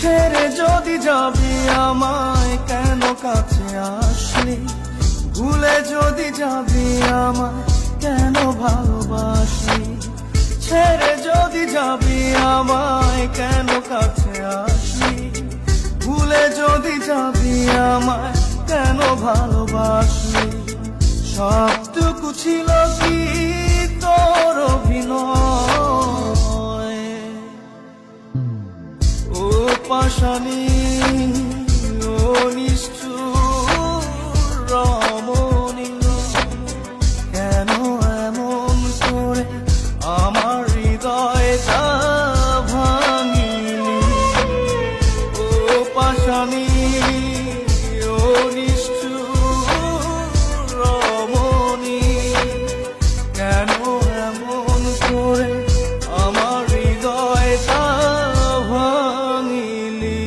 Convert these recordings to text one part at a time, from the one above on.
ছেড়ে যদি যাবি আমায় কেন কাছে আসলি, ভুলে যদি যাবি আমায় কেন ভালোবাসলি। ছেড়ে যদি যাবি আমায় কেন কাছে আসলি, ভুলে যদি যাবি আমায় কেন ভালোবাসলি। সবটুকু ছিল কি তোর অভিনয়, ও পাশানি ও নিষ্ঠুর রমণী। কেন এমন করে আমার হৃদয়টা ভাঙিলি, ও পাশানি ও নিষ্ঠুর রমণী। কেন এমন করে আমার হৃদয়টা ভাঙিলি।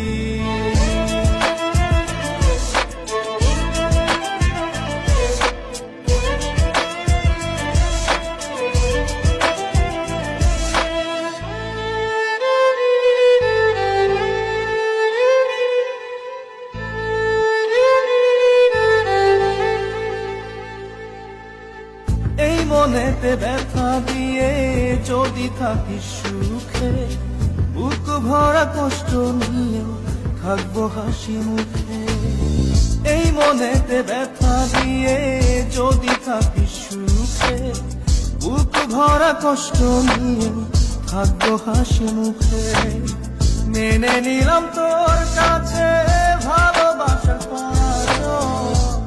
এই মনেতে ব্যথা দিয়ে যদি থাকিস সুখে, বুক ভরা কষ্ট নিয়ে থাকবো হাসি মুখে। এই মনেতে ব্যথা দিয়ে যদি থাকিস সুখে, বুক ভরা কষ্ট নিয়ে থাকবো হাসি মুখে। মেনে নিলাম তোর কাছে ভালোবাসার পরাজয়,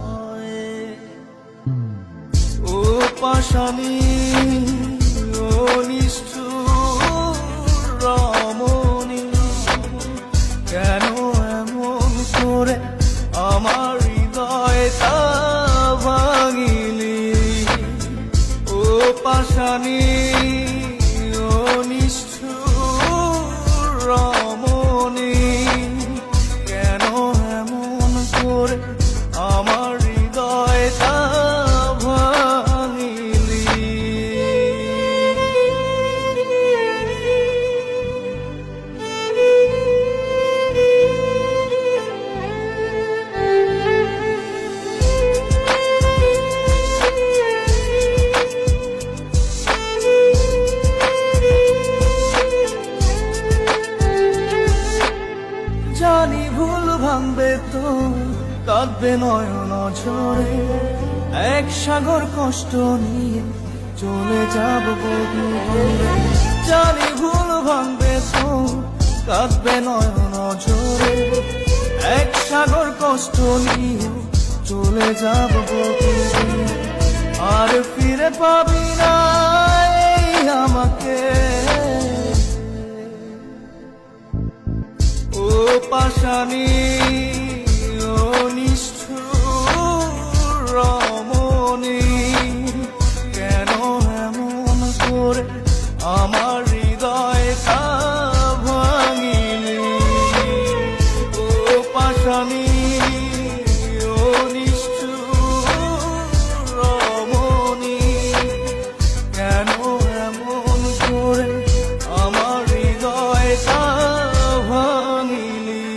ও পাশানি ও নিষ্ঠুর রমণী। কেন এমন করে আমার হৃদয়টা ভাঙিলি, ও পাশানি ও নিষ্ঠুর রমণী। কেন এমন করে আমার হৃদয়টা ভাঙিলি। জানি ভুল ভাঙবে তো কাঁদবে নয়ন ঝরে, এক সাগর কষ্ট নিয়ে চলে যাব বহু দূরে। জানি ভুল ভাঙবে তো কাঁদবে নয়ন ঝরে, এক সাগর কষ্ট নিয়ে চলে যাব বহু দূরে। আর ফিরে পাবি না এই আমাকে, ও পাশানি